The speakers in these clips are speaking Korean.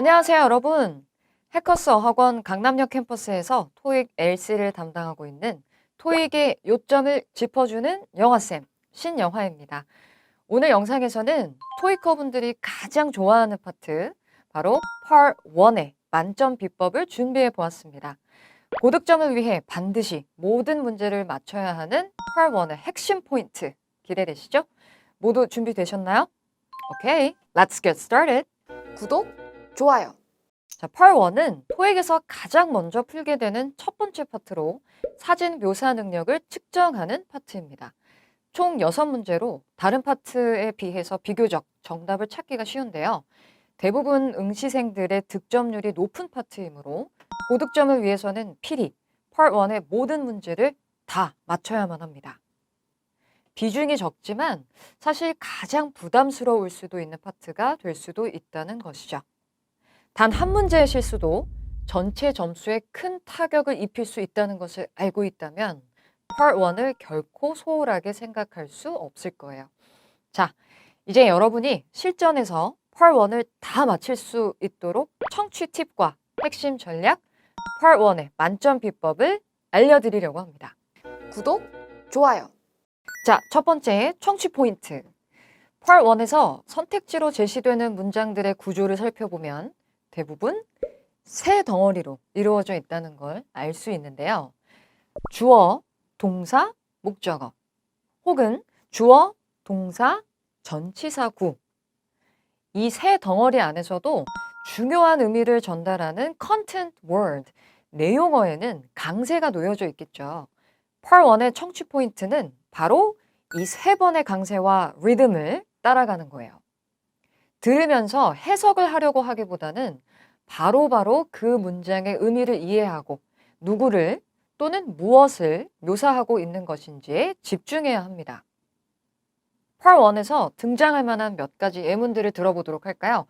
안녕하세요, 여러분. 해커스 어학원 강남역 캠퍼스에서 토익 LC를 담당하고 있는 토익의 요점을 짚어주는 영화쌤, 신영화입니다. 오늘 영상에서는 토익커 분들이 가장 좋아하는 파트, 바로 Part 1의 만점 비법을 준비해 보았습니다. 고득점을 위해 반드시 모든 문제를 맞춰야 하는 Part 1의 핵심 포인트 기대되시죠? 모두 준비되셨나요? 오케이, let's get started. 구독, 좋아요. 자, Part 1은 토익에서 가장 먼저 풀게 되는 첫 번째 파트로 사진 묘사 능력을 측정하는 파트입니다. 총 6문제로 다른 파트에 비해서 비교적 정답을 찾기가 쉬운데요. 대부분 응시생들의 득점률이 높은 파트이므로 고득점을 위해서는 필히 Part 1의 모든 문제를 다 맞춰야만 합니다. 비중이 적지만 사실 가장 부담스러울 수도 있는 파트가 될 수도 있다는 것이죠. 단 한 문제의 실수도 전체 점수에 큰 타격을 입힐 수 있다는 것을 알고 있다면 Part 1을 결코 소홀하게 생각할 수 없을 거예요. 자, 이제 여러분이 실전에서 Part 1을 다 맞힐 수 있도록 청취 팁과 핵심 전략, Part 1의 만점 비법을 알려드리려고 합니다. 구독, 좋아요. 자, 첫 번째 청취 포인트. Part 1에서 선택지로 제시되는 문장들의 구조를 살펴보면 대부분 세 덩어리로 이루어져 있다는 걸 알 수 있는데요. 주어, 동사, 목적어 혹은 주어, 동사, 전치사구 이 세 덩어리 안에서도 중요한 의미를 전달하는 content word, 내용어에는 강세가 놓여져 있겠죠. Part 1의 청취 포인트는 바로 이 세 번의 강세와 리듬을 따라가는 거예요. 들으면서 해석을 하려고 하기보다는 바로바로 그 문장의 의미를 이해하고 누구를 또는 무엇을 묘사하고 있는 것인지에 집중해야 합니다. Part 1에서 등장할 만한 몇 가지 예문들을 들어보도록 할까요?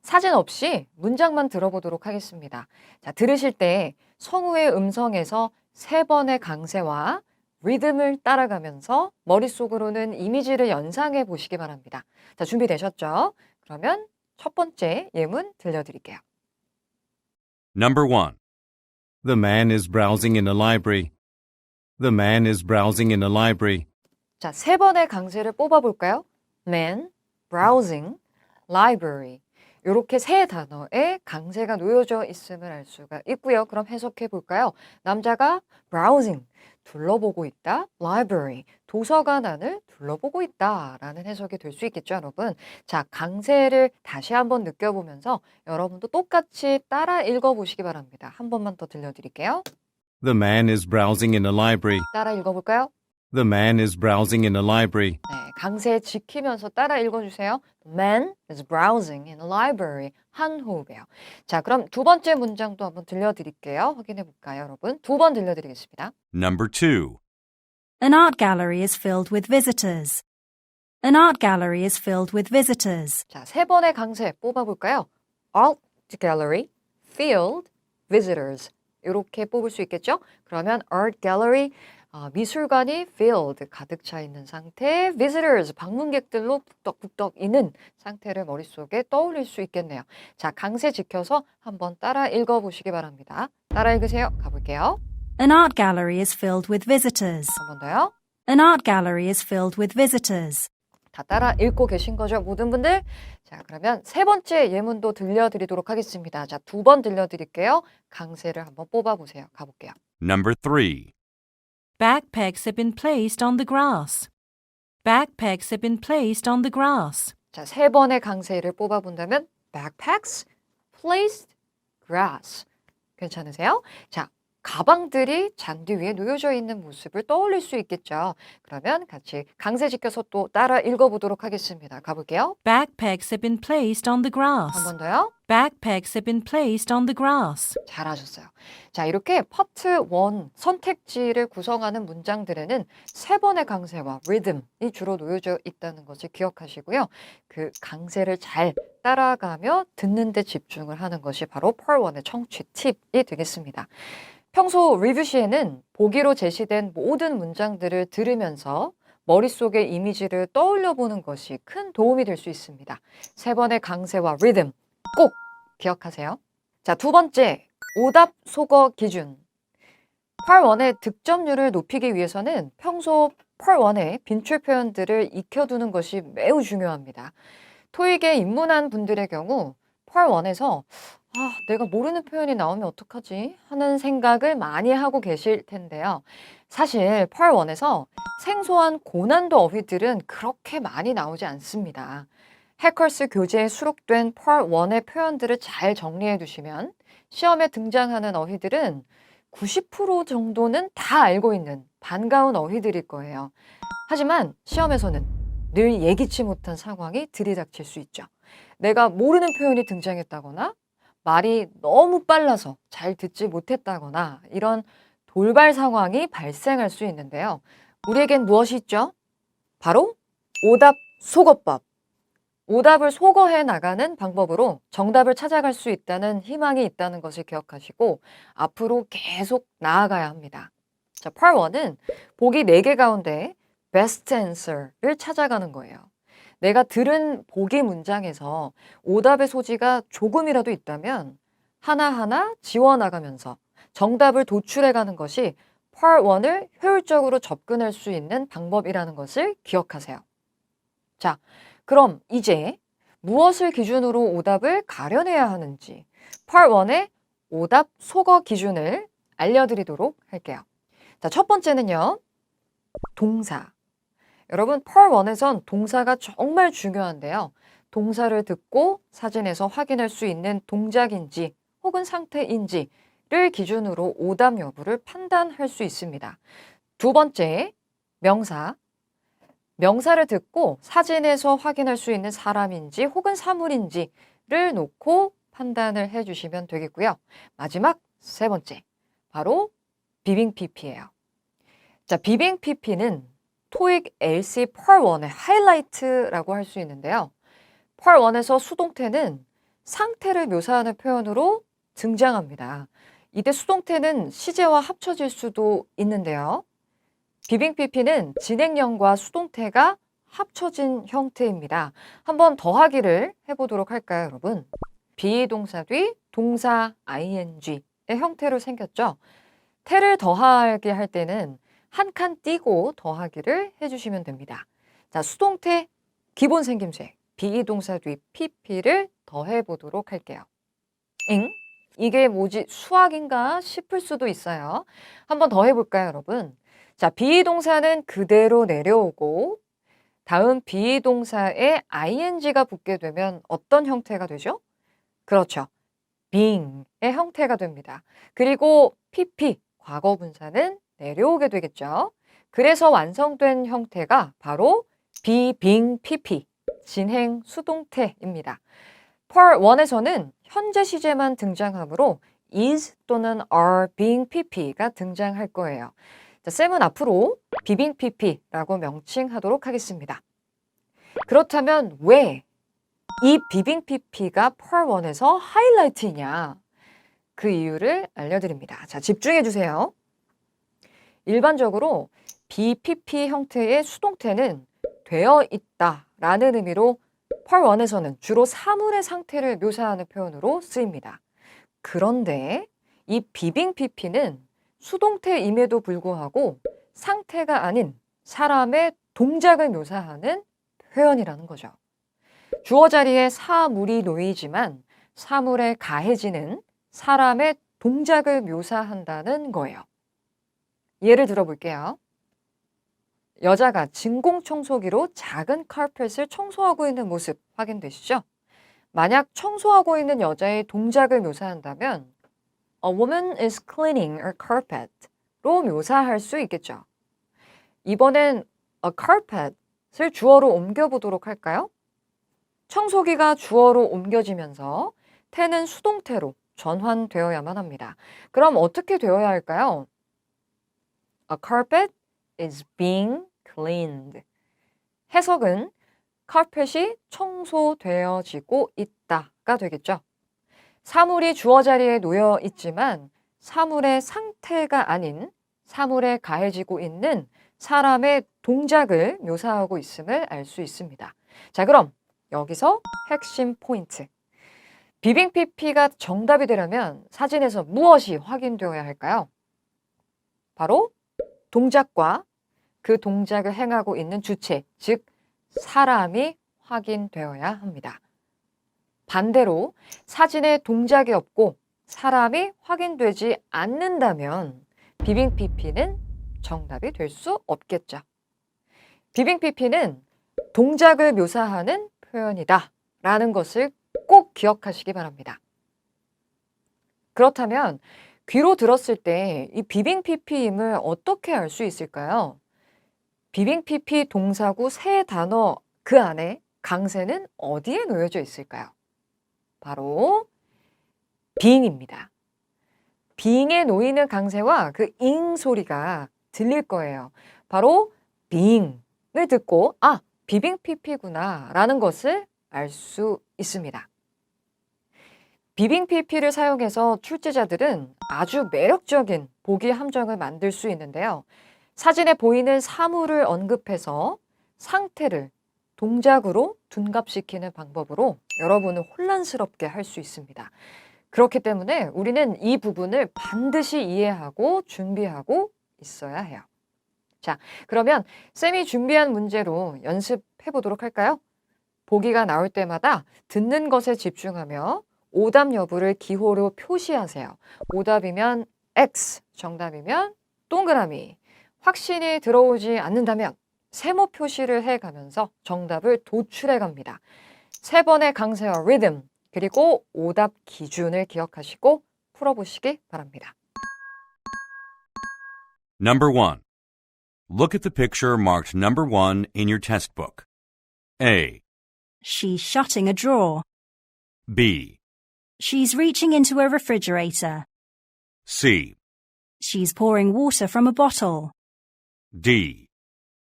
사진 없이 문장만 들어보도록 하겠습니다. 자, 들으실 때 성우의 음성에서 세 번의 강세와 리듬을 따라가면서 머릿속으로는 이미지를 연상해 보시기 바랍니다. 자, 준비되셨죠? 그러면 첫 번째 예문 들려드릴게요. Number 1. The man is browsing in a library. The man is browsing in a library. 자, 세 번의 강세를 뽑아볼까요? Man, browsing, library. 이렇게 세 단어에 강세가 놓여져 있음을 알 수가 있고요. 그럼 해석해 볼까요? 남자가 browsing, 둘러보고 있다. library, 도서관 안을 둘러보고 있다. 라는 해석이 될 수 있겠죠, 여러분? 자, 강세를 다시 한번 느껴보면서 여러분도 똑같이 따라 읽어보시기 바랍니다. 한 번만 더 들려드릴게요. The man is browsing in a library. 따라 읽어볼까요? The man is browsing in a library. 네, 강세 지키면서 따라 읽어주세요. The man is browsing in a library. 한 호흡이에요. 자, 그럼 두 번째 문장도 한번 들려드릴게요. 확인해 볼까요, 여러분? 두 번 들려드리겠습니다. Number 2. An art gallery is filled with visitors. An art gallery is filled with visitors. 자, 세 번의 강세 뽑아볼까요? Art gallery, filled, visitors. 이렇게 뽑을 수 있겠죠? 그러면 art gallery, 미술관이 filled, 가득 차 있는 상태, visitors, 방문객들로 북덕북덕 있는 상태를 머릿속에 떠올릴 수 있겠네요. 자, 강세 지켜서 한번 따라 읽어보시기 바랍니다. 따라 읽으세요. 가볼게요. An art gallery is filled with visitors. 한 번 더요. An art gallery is filled with visitors. 다 따라 읽고 계신 거죠, 모든 분들? 자, 그러면 세 번째 예문도 들려드리도록 하겠습니다. 자, 두 번 들려드릴게요. 강세를 한번 뽑아보세요. 가볼게요. Number 3. Backpacks have been placed on the grass. Backpacks have been placed on the grass. 자, 세 번의 강세를 뽑아본다면 backpacks, placed, grass. 괜찮으세요? 자, 가방들이 잔디 위에 놓여져 있는 모습을 떠올릴 수 있겠죠. 그러면 같이 강세 지켜서 또 따라 읽어보도록 하겠습니다. 가볼게요. Backpacks have been placed on the 한 grass. 번 더요. Backpacks have been placed on the grass. 잘하셨어요. 자, 이렇게 파트 1 선택지를 구성하는 문장들에는 세 번의 강세와 리듬이 주로 놓여져 있다는 것을 기억하시고요. 그 강세를 잘 따라가며 듣는 데 집중을 하는 것이 바로 Part 1의 청취 팁이 되겠습니다. 평소 리뷰 시에는 보기로 제시된 모든 문장들을 들으면서 머릿속의 이미지를 떠올려 보는 것이 큰 도움이 될 수 있습니다. 세 번의 강세와 리듬 꼭 기억하세요. 자, 두 번째, 오답 속어 기준. Part 1의 득점률을 높이기 위해서는 평소 Part 1의 빈출 표현들을 익혀두는 것이 매우 중요합니다. 토익에 입문한 분들의 경우 Part 1에서 내가 모르는 표현이 나오면 어떡하지? 하는 생각을 많이 하고 계실 텐데요. 사실 Part 1에서 생소한 고난도 어휘들은 그렇게 많이 나오지 않습니다. 해커스 교재에 수록된 Part 1의 표현들을 잘 정리해 두시면 시험에 등장하는 어휘들은 90% 정도는 다 알고 있는 반가운 어휘들일 거예요. 하지만 시험에서는 늘 예기치 못한 상황이 들이닥칠 수 있죠. 내가 모르는 표현이 등장했다거나 말이 너무 빨라서 잘 듣지 못했다거나 이런 돌발 상황이 발생할 수 있는데요. 우리에겐 무엇이 있죠? 바로 오답 속어법. 오답을 속어해 나가는 방법으로 정답을 찾아갈 수 있다는 희망이 있다는 것을 기억하시고 앞으로 계속 나아가야 합니다. 자, Part 1은 보기 4개 가운데 Best Answer를 찾아가는 거예요. 내가 들은 보기 문장에서 오답의 소지가 조금이라도 있다면 하나하나 지워나가면서 정답을 도출해가는 것이 Part 1을 효율적으로 접근할 수 있는 방법이라는 것을 기억하세요. 자, 그럼 이제 무엇을 기준으로 오답을 가려내야 하는지 Part 1의 오답 속어 기준을 알려드리도록 할게요. 자, 첫 번째는요. 동사. 여러분, Part 1에선 동사가 정말 중요한데요. 동사를 듣고 사진에서 확인할 수 있는 동작인지 혹은 상태인지를 기준으로 오답 여부를 판단할 수 있습니다. 두 번째, 명사. 명사를 듣고 사진에서 확인할 수 있는 사람인지 혹은 사물인지를 놓고 판단을 해주시면 되겠고요. 마지막 세 번째, 바로 비빙 PP예요. 자, 비빙 PP는 토익 LC Part 1의 하이라이트라고 할 수 있는데요. Part 1에서 수동태는 상태를 묘사하는 표현으로 등장합니다. 이때 수동태는 시제와 합쳐질 수도 있는데요. 비빙 PP는 진행형과 수동태가 합쳐진 형태입니다. 한번 더하기를 해보도록 할까요, 여러분? 비동사 뒤 동사 ing의 형태로 생겼죠? 태를 더하게 할 때는 한 칸 띄고 더하기를 해주시면 됩니다. 자, 수동태 기본 생김새, 비동사 뒤 pp를 더해보도록 할게요. 이게 뭐지? 수학인가 싶을 수도 있어요. 한번 더 해볼까요, 여러분? 자, 비동사는 그대로 내려오고 다음 비동사에 ing가 붙게 되면 어떤 형태가 되죠? 그렇죠. being의 형태가 됩니다. 그리고 pp, 과거 분사는 내려오게 되겠죠. 그래서 완성된 형태가 바로 be, being, pp, 진행 수동태입니다. Part 1에서는 현재 시제만 등장하므로 is 또는 are, being, pp가 등장할 거예요. 자, 쌤은 앞으로 비빙 PP라고 명칭하도록 하겠습니다. 그렇다면 왜 이 비빙 PP가 Part 1에서 하이라이트이냐? 그 이유를 알려드립니다. 자, 집중해 주세요. 일반적으로 BPP 형태의 수동태는 되어 있다라는 의미로 Part 1에서는 주로 사물의 상태를 묘사하는 표현으로 쓰입니다. 그런데 이 비빙 PP는 수동태임에도 불구하고 상태가 아닌 사람의 동작을 묘사하는 표현이라는 거죠. 주어 자리에 사물이 놓이지만 사물에 가해지는 사람의 동작을 묘사한다는 거예요. 예를 들어볼게요. 여자가 진공청소기로 작은 카펫을 청소하고 있는 모습 확인되시죠? 만약 청소하고 있는 여자의 동작을 묘사한다면 A woman is cleaning a carpet로 묘사할 수 있겠죠. 이번엔 a carpet을 주어로 옮겨보도록 할까요? 청소기가 주어로 옮겨지면서 태는 수동태로 전환되어야만 합니다. 그럼 어떻게 되어야 할까요? A carpet is being cleaned. 해석은 카펫이 청소되어지고 있다가 되겠죠. 사물이 주어 자리에 놓여 있지만 사물의 상태가 아닌 사물에 가해지고 있는 사람의 동작을 묘사하고 있음을 알 수 있습니다. 자, 그럼 여기서 핵심 포인트. 비빙 PP가 정답이 되려면 사진에서 무엇이 확인되어야 할까요? 바로 동작과 그 동작을 행하고 있는 주체, 즉 사람이 확인되어야 합니다. 반대로 사진에 동작이 없고 사람이 확인되지 않는다면 비빙 PP는 정답이 될 수 없겠죠. 비빙 PP는 동작을 묘사하는 표현이다 라는 것을 꼭 기억하시기 바랍니다. 그렇다면 귀로 들었을 때 이 비빙 PP임을 어떻게 알 수 있을까요? 비빙 PP 동사구 세 단어 그 안에 강세는 어디에 놓여져 있을까요? 바로 being입니다. being에 놓이는 강세와 그 ing 소리가 들릴 거예요. 바로 being을 듣고 아, 비빙 PP구나 라는 것을 알 수 있습니다. 비빙 PP를 사용해서 출제자들은 아주 매력적인 보기 함정을 만들 수 있는데요. 사진에 보이는 사물을 언급해서 상태를 동작으로 둔갑시키는 방법으로 여러분을 혼란스럽게 할 수 있습니다. 그렇기 때문에 우리는 이 부분을 반드시 이해하고 준비하고 있어야 해요. 자, 그러면 쌤이 준비한 문제로 연습해 보도록 할까요? 보기가 나올 때마다 듣는 것에 집중하며 오답 여부를 기호로 표시하세요. 오답이면 X, 정답이면 동그라미. 확신이 들어오지 않는다면 세모 표시를 해가면서 정답을 도출해 갑니다. 세 번의 강세와 리듬, 그리고 오답 기준을 기억하시고 풀어보시기 바랍니다. Number 1. Look at the picture marked number 1 in your test book. A, She's shutting a drawer. B, She's reaching into a refrigerator. C, She's pouring water from a bottle. D.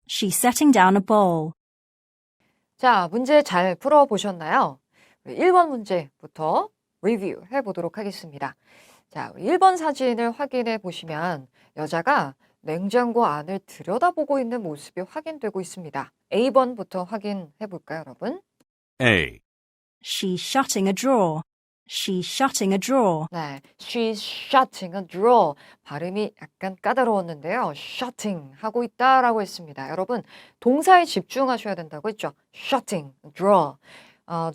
She's setting down a bowl. 자, 문제 잘 풀어보셨나요? 1번 문제부터 리뷰해 보도록 하겠습니다. 자, 1번 사진을 확인해 보시면 여자가 냉장고 안을 들여다보고 있는 모습이 확인되고 있습니다. A번부터 확인해 볼까요, 여러분? A, She's shutting a drawer. She's shutting a drawer. 네, she's shutting a drawer. 발음이 약간 까다로웠는데요. shutting 하고 있다라고 했습니다. 여러분, 동사에 집중하셔야 된다고 했죠. shutting a drawer.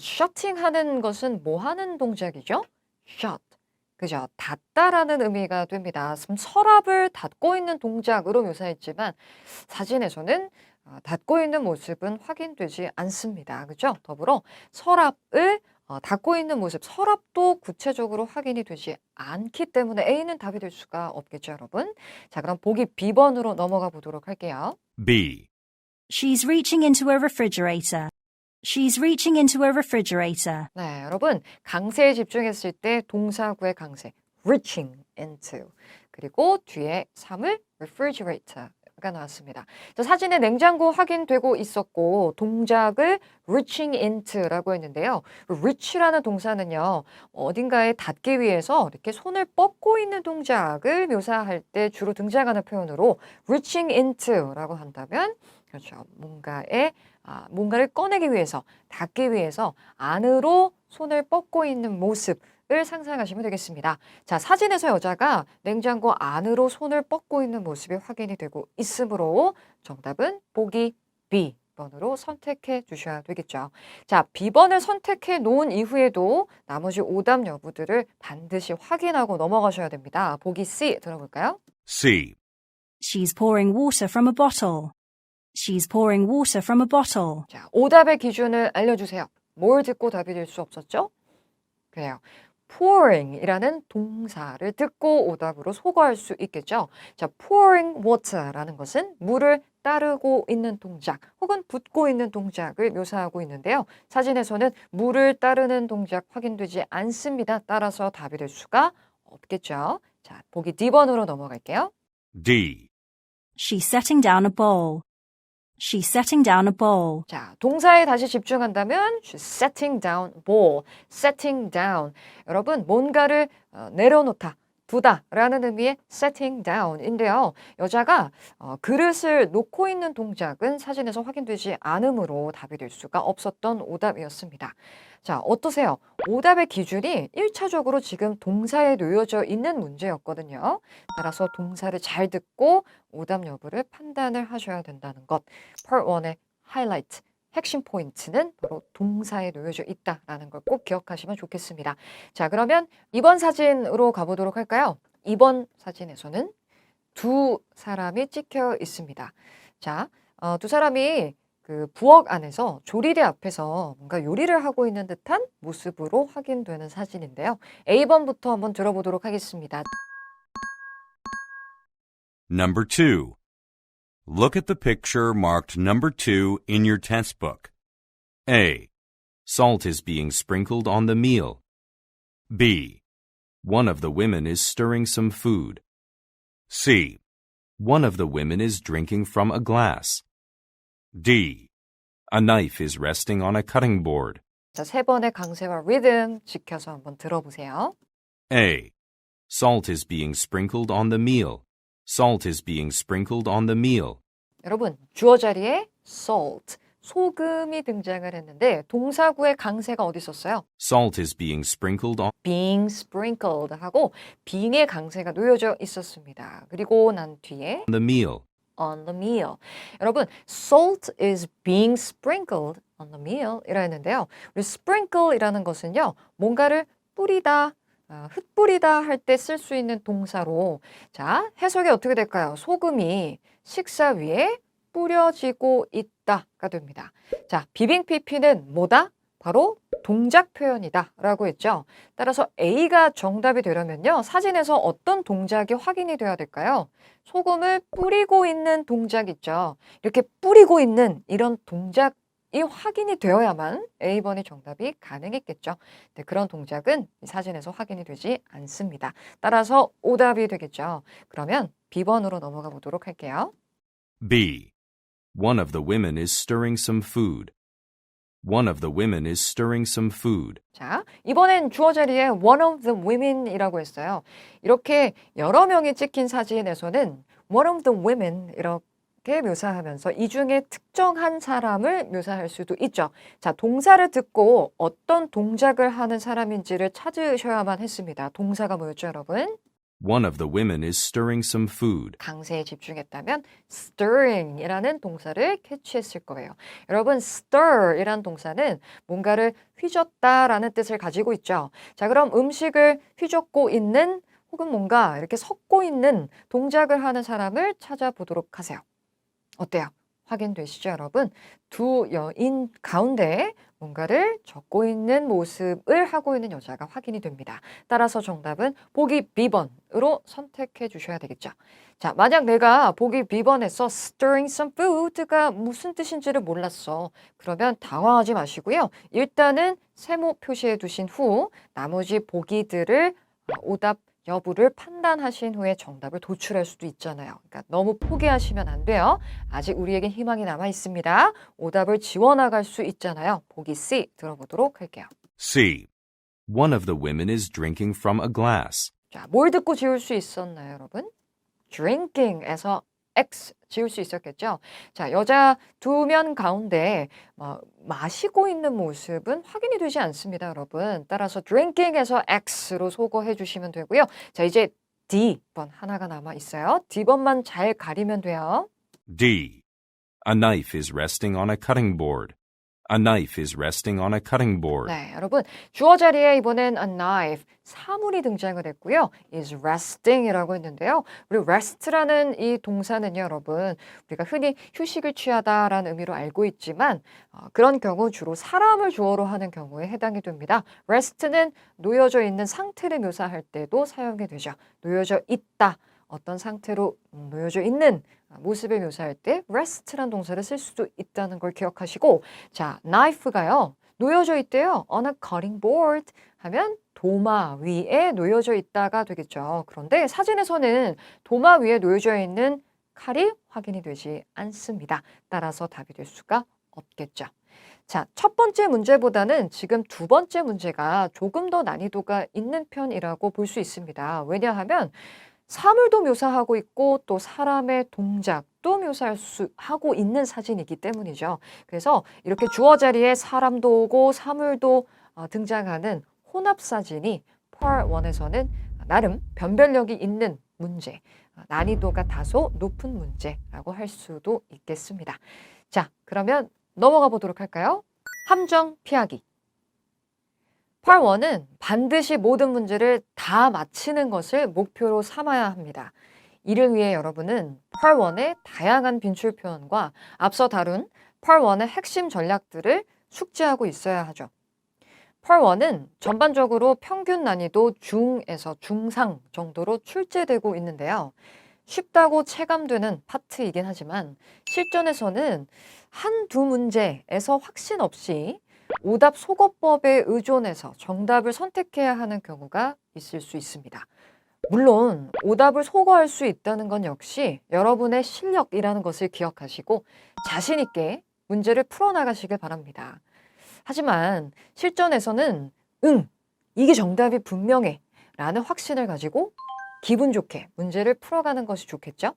shutting 하는 것은 뭐 하는 동작이죠? shut. 그죠? 닫다라는 의미가 됩니다. 서랍을 닫고 있는 동작으로 묘사했지만 사진에서는 닫고 있는 모습은 확인되지 않습니다. 그죠? 더불어 서랍을 닫고 있는 모습, 서랍도 구체적으로 확인이 되지 않기 때문에 A는 답이 될 수가 없겠죠, 여러분. 자, 그럼 보기 B번으로 넘어가 보도록 할게요. B, She's reaching into a refrigerator. She's reaching into a refrigerator. 네, 여러분, 강세에 집중했을 때 동사구의 강세, reaching into, 그리고 뒤에 3을 refrigerator가 나왔습니다. 자, 사진에 냉장고 확인되고 있었고 동작을 reaching into라고 했는데요. reach라는 동사는요, 어딘가에 닿기 위해서 이렇게 손을 뻗고 있는 동작을 묘사할 때 주로 등장하는 표현으로 reaching into라고 한다면 그렇죠. 뭔가를 꺼내기 위해서, 닿기 위해서 안으로 손을 뻗고 있는 모습을 상상하시면 되겠습니다. 자, 사진에서 여자가 냉장고 안으로 손을 뻗고 있는 모습이 확인이 되고 있으므로 정답은 보기 B번으로 선택해 주셔야 되겠죠. 자, B번을 선택해 놓은 이후에도 나머지 오답 여부들을 반드시 확인하고 넘어가셔야 됩니다. 보기 C 들어볼까요? C, She's pouring water from a bottle. She's pouring water from a bottle. 자, 오답의 기준을 알려주세요. 뭘 듣고 답이 될 수 없었죠? 그래요. pouring이라는 동사를 듣고 오답으로 소거할 수 있겠죠. 자, pouring water라는 것은 물을 따르고 있는 동작 혹은 붓고 있는 동작을 묘사하고 있는데요. 사진에서는 물을 따르는 동작 확인되지 않습니다. 따라서 답이 될 수가 없겠죠. 자, 보기 D번으로 넘어갈게요. D, She's setting down a bowl. She's setting down a bowl. 자, 동사에 다시 집중한다면 she's setting down a bowl, setting down. 여러분, 뭔가를 내려놓다, 두다 라는 의미의 setting down인데요. 여자가 그릇을 놓고 있는 동작은 사진에서 확인되지 않으므로 답이 될 수가 없었던 오답이었습니다. 자, 어떠세요? 오답의 기준이 1차적으로 지금 동사에 놓여져 있는 문제였거든요. 따라서 동사를 잘 듣고 오답 여부를 판단을 하셔야 된다는 것. Part 1의 하이라이트, 핵심 포인트는 바로 동사에 놓여져 있다라는 걸 꼭 기억하시면 좋겠습니다. 자, 그러면 이번 사진으로 가보도록 할까요? 이번 사진에서는 두 사람이 찍혀 있습니다. 자, 두 사람이 그 부엌 안에서 조리대 앞에서 뭔가 요리를 하고 있는 듯한 모습으로 확인되는 사진인데요. A번부터 한번 들어보도록 하겠습니다. Number 2. Look at the picture marked number 2 in your test book. A. Salt is being sprinkled on the meal. B. One of the women is stirring some food. C. One of the women is drinking from a glass. D. A knife is resting on a cutting board. 자, 세 번의 강세와 리듬 지켜서 한번 들어보세요. A. Salt is being sprinkled on the meal. Salt is being sprinkled on the meal. 여러분, 주어 자리에 salt, 소금이 등장을 했는데 동사구의 강세가 어디 있었어요? Salt is being sprinkled on being sprinkled 하고 being의 강세가 놓여져 있었습니다. 그리고 난 뒤에 the meal. on the meal. 여러분, salt is being sprinkled on the meal 이라 했는데요. 우리 sprinkle이라는 것은요, 뭔가를 뿌리다, 흩뿌리다 할 때 쓸 수 있는 동사로, 자, 해석이 어떻게 될까요? 소금이 식사 위에 뿌려지고 있다가 됩니다. 자, 비빙 PP는 뭐다? 바로 동작 표현이다 라고 했죠. 따라서 A가 정답이 되려면요, 사진에서 어떤 동작이 확인이 돼야 될까요? 소금을 뿌리고 있는 동작 있죠. 이렇게 뿌리고 있는 이런 동작이 확인이 되어야만 A번이 정답이 가능했겠죠. 네, 그런 동작은 이 사진에서 확인이 되지 않습니다. 따라서 오답이 되겠죠. 그러면 B번으로 넘어가 보도록 할게요. B. One of the women is stirring some food. One of the women is stirring some food. 자, 이번엔 주어 자리에 one of the women이라고 했어요. 이렇게 여러 명이 찍힌 사진에서는 one of the women 이렇게 묘사하면서 이 중에 특정한 사람을 묘사할 수도 있죠. 자, 동사를 듣고 어떤 동작을 하는 사람인지를 찾으셔야만 했습니다. 동사가 뭐였죠, 여러분? One of the women is stirring some food. 강세에 집중했다면 stirring이라는 동사를 캐치했을 거예요. 여러분, stir이라는 동사는 뭔가를 휘젓다라는 뜻을 가지고 있죠. 자, 그럼 음식을 휘젓고 있는 혹은 뭔가 이렇게 섞고 있는 동작을 하는 사람을 찾아보도록 하세요. 어때요? 확인되시죠, 여러분? 두 여인 가운데 뭔가를 적고 있는 모습을 하고 있는 여자가 확인이 됩니다. 따라서 정답은 보기 B번으로 선택해 주셔야 되겠죠. 자, 만약 내가 보기 B번에서 stirring some food가 무슨 뜻인지를 몰랐어. 그러면 당황하지 마시고요. 일단은 세모 표시해 두신 후 나머지 보기들을 오답 여부를 판단하신 후에 정답을 도출할 수도 있잖아요. 그러니까 너무 포기하시면 안 돼요. 아직 우리에겐 희망이 남아 있습니다. 오답을 지워나갈 수 있잖아요. 보기 C 들어보도록 할게요. C. One of the women is drinking from a glass. 자, 뭘 듣고 지울 수 있었나요, 여러분? drinking에서 X 지울 수 있었겠죠. 자, 여자 두 명 가운데 마시고 있는 모습은 확인이 되지 않습니다, 여러분. 따라서 drinking에서 X로 소거해 주시면 되고요. 자, 이제 D번 하나가 남아 있어요. D번만 잘 가리면 돼요. D. A knife is resting on a cutting board. A knife is resting on a cutting board. 네, 여러분, 주어 자리에 이번엔 a knife, 사물이 등장을 했고요. is resting이라고 했는데요. 우리 rest라는 이 동사는요, 여러분, 우리가 흔히 휴식을 취하다라는 의미로 알고 있지만 그런 경우 주로 사람을 주어로 하는 경우에 해당이 됩니다. rest는 놓여져 있는 상태를 묘사할 때도 사용이 되죠. 놓여져 있다. 어떤 상태로 놓여져 있는 모습을 묘사할 때 rest란 동사를 쓸 수도 있다는 걸 기억하시고, 자, knife가요, 놓여져 있대요. on a cutting board 하면 도마 위에 놓여져 있다가 되겠죠. 그런데 사진에서는 도마 위에 놓여져 있는 칼이 확인이 되지 않습니다. 따라서 답이 될 수가 없겠죠. 자, 첫 번째 문제보다는 지금 두 번째 문제가 조금 더 난이도가 있는 편이라고 볼 수 있습니다. 왜냐하면 사물도 묘사하고 있고 또 사람의 동작도 하고 있는 사진이기 때문이죠. 그래서 이렇게 주어 자리에 사람도 오고 사물도 등장하는 혼합 사진이 Part 1에서는 나름 변별력이 있는 문제, 난이도가 다소 높은 문제라고 할 수도 있겠습니다. 자, 그러면 넘어가 보도록 할까요? 함정 피하기. Part 1은 반드시 모든 문제를 다 맞히는 것을 목표로 삼아야 합니다. 이를 위해 여러분은 Part 1의 다양한 빈출 표현과 앞서 다룬 Part 1의 핵심 전략들을 숙지하고 있어야 하죠. Part 1은 전반적으로 평균 난이도 중에서 중상 정도로 출제되고 있는데요. 쉽다고 체감되는 파트이긴 하지만 실전에서는 한두 문제에서 확신 없이 오답 속어법에 의존해서 정답을 선택해야 하는 경우가 있을 수 있습니다. 물론 오답을 속어할 수 있다는 건 역시 여러분의 실력이라는 것을 기억하시고 자신 있게 문제를 풀어나가시길 바랍니다. 하지만 실전에서는 이게 정답이 분명해 라는 확신을 가지고 기분 좋게 문제를 풀어가는 것이 좋겠죠?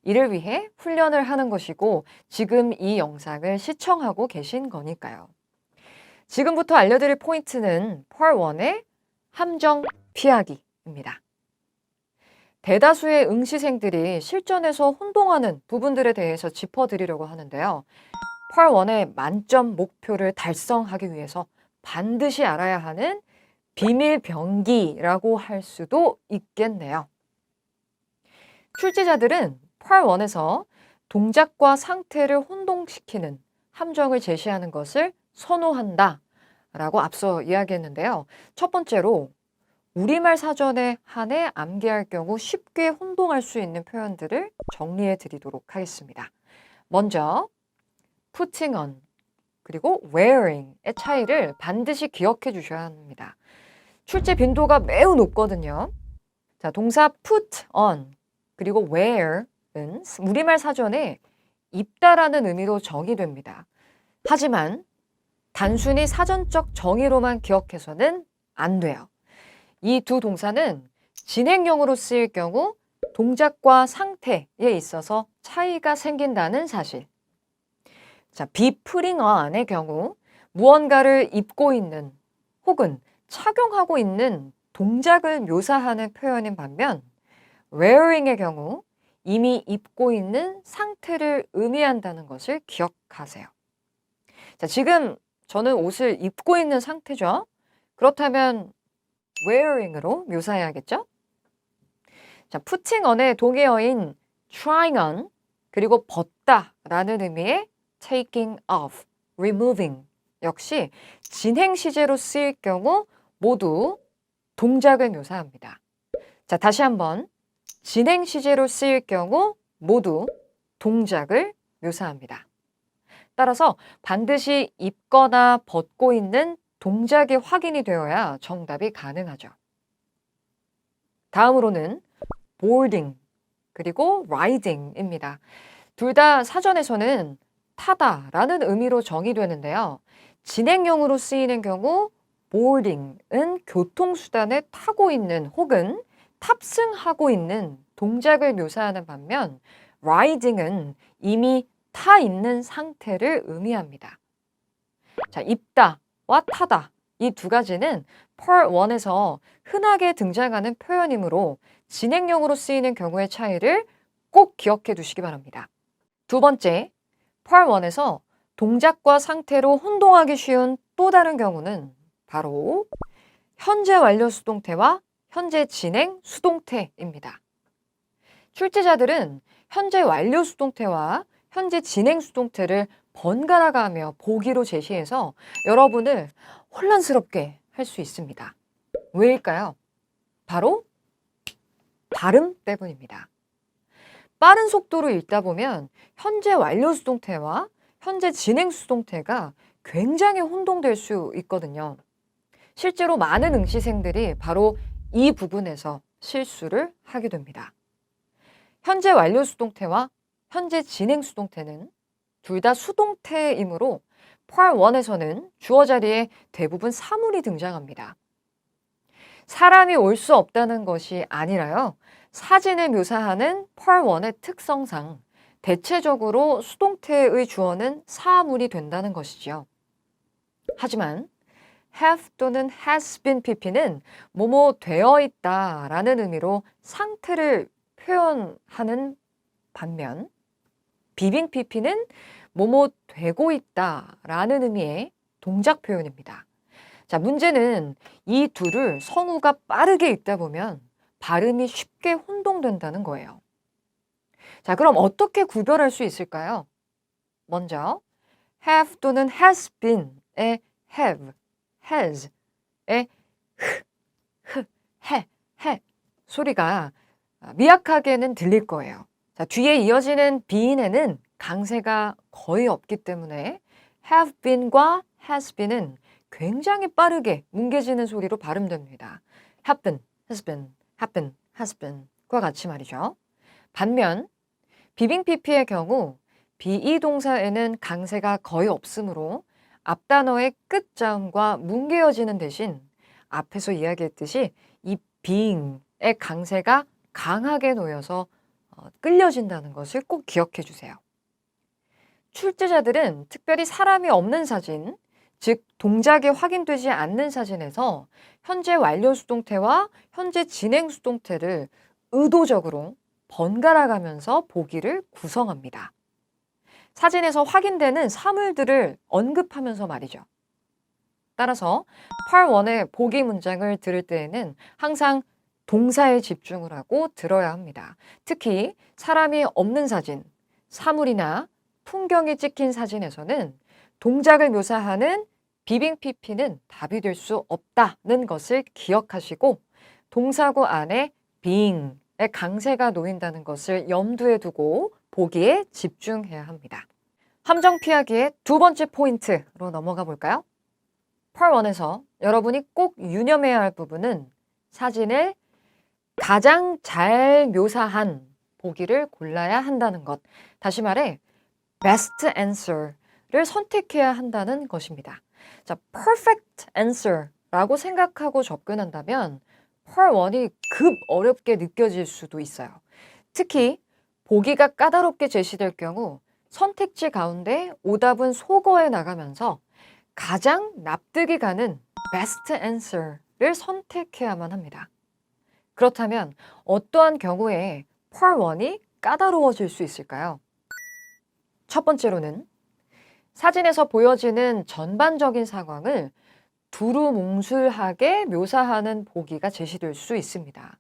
이를 위해 훈련을 하는 것이고 지금 이 영상을 시청하고 계신 거니까요. 지금부터 알려드릴 포인트는 Part 1의 함정 피하기입니다. 대다수의 응시생들이 실전에서 혼동하는 부분들에 대해서 짚어드리려고 하는데요. Part 1의 만점 목표를 달성하기 위해서 반드시 알아야 하는 비밀 병기라고 할 수도 있겠네요. 출제자들은 Part 1에서 동작과 상태를 혼동시키는 함정을 제시하는 것을 선호한다 라고 앞서 이야기했는데요. 첫 번째로 우리말 사전에 한해 암기할 경우 쉽게 혼동할 수 있는 표현들을 정리해 드리도록 하겠습니다. 먼저 putting on 그리고 wearing의 차이를 반드시 기억해 주셔야 합니다. 출제 빈도가 매우 높거든요. 자, 동사 put on 그리고 wear은 우리말 사전에 입다라는 의미로 정의됩니다. 하지만 단순히 사전적 정의로만 기억해서는 안 돼요. 이 두 동사는 진행형으로 쓰일 경우 동작과 상태에 있어서 차이가 생긴다는 사실. 자, be putting on의 경우 무언가를 입고 있는 혹은 착용하고 있는 동작을 묘사하는 표현인 반면 wearing의 경우 이미 입고 있는 상태를 의미한다는 것을 기억하세요. 자, 지금 저는 옷을 입고 있는 상태죠. 그렇다면 wearing으로 묘사해야겠죠? 자, putting on의 동의어인 trying on 그리고 벗다라는 의미의 taking off, removing 역시 진행 시제로 쓰일 경우 모두 동작을 묘사합니다. 자, 다시 한번 진행 시제로 쓰일 경우 모두 동작을 묘사합니다. 따라서 반드시 입거나 벗고 있는 동작이 확인이 되어야 정답이 가능하죠. 다음으로는 boarding 그리고 riding입니다. 둘 다 사전에서는 타다라는 의미로 정의되는데요. 진행형으로 쓰이는 경우 boarding은 교통수단에 타고 있는 혹은 탑승하고 있는 동작을 묘사하는 반면 riding은 이미 타 있는 상태를 의미합니다. 자, 입다와 타다 이 두 가지는 Part 1에서 흔하게 등장하는 표현이므로 진행형으로 쓰이는 경우의 차이를 꼭 기억해 두시기 바랍니다. 두 번째, Part 1에서 동작과 상태로 혼동하기 쉬운 또 다른 경우는 바로 현재 완료 수동태와 현재 진행 수동태입니다. 출제자들은 현재 완료 수동태와 현재 진행 수동태를 번갈아 가며 보기로 제시해서 여러분을 혼란스럽게 할 수 있습니다. 왜일까요? 바로 발음 때문입니다. 빠른 속도로 읽다 보면 현재 완료 수동태와 현재 진행 수동태가 굉장히 혼동될 수 있거든요. 실제로 많은 응시생들이 바로 이 부분에서 실수를 하게 됩니다. 현재 완료 수동태와 현재 진행 수동태는 둘 다 수동태이므로 Part 1에서는 주어 자리에 대부분 사물이 등장합니다. 사람이 올 수 없다는 것이 아니라요. 사진을 묘사하는 Part 1의 특성상 대체적으로 수동태의 주어는 사물이 된다는 것이지요. 하지만 have 또는 has been pp는 뭐뭐 되어 있다 라는 의미로 상태를 표현하는 반면 being pp는 뭐뭐 되고 있다 라는 의미의 동작 표현입니다. 자, 문제는 이 둘을 성우가 빠르게 읽다 보면 발음이 쉽게 혼동된다는 거예요. 자, 그럼 어떻게 구별할 수 있을까요? 먼저 have 또는 has been의 have, has의 해 소리가 미약하게는 들릴 거예요. 자, 뒤에 이어지는 being에는 강세가 거의 없기 때문에 have been과 has been은 굉장히 빠르게 뭉개지는 소리로 발음됩니다. have been, has been, have been, has been과 같이 말이죠. 반면 비빙 pp의 경우 be 동사에는 강세가 거의 없으므로 앞 단어의 끝자음과 뭉개어지는 대신 앞에서 이야기했듯이 이 being의 강세가 강하게 놓여서 끌려진다는 것을 꼭 기억해 주세요. 출제자들은 특별히 사람이 없는 사진, 즉 동작이 확인되지 않는 사진에서 현재 완료 수동태와 현재 진행 수동태를 의도적으로 번갈아 가면서 보기를 구성합니다. 사진에서 확인되는 사물들을 언급하면서 말이죠. 따라서 Part 1의 보기 문장을 들을 때에는 항상 동사에 집중을 하고 들어야 합니다. 특히 사람이 없는 사진, 사물이나 풍경이 찍힌 사진에서는 동작을 묘사하는 비빙 pp는 답이 될 수 없다는 것을 기억하시고 동사구 안에 being의 강세가 놓인다는 것을 염두에 두고 보기에 집중해야 합니다. 함정 피하기의 두 번째 포인트로 넘어가 볼까요? Part 1에서 여러분이 꼭 유념해야 할 부분은 사진을 가장 잘 묘사한 보기를 골라야 한다는 것. 다시 말해 best answer를 선택해야 한다는 것입니다. 자, perfect answer라고 생각하고 접근한다면 Part 1이 급 어렵게 느껴질 수도 있어요. 특히 보기가 까다롭게 제시될 경우 선택지 가운데 오답은 소거해 나가면서 가장 납득이 가는 best answer를 선택해야만 합니다. 그렇다면 어떠한 경우에 Part 1이 까다로워질 수 있을까요? 첫 번째로는 사진에서 보여지는 전반적인 상황을 두루뭉술하게 묘사하는 보기가 제시될 수 있습니다.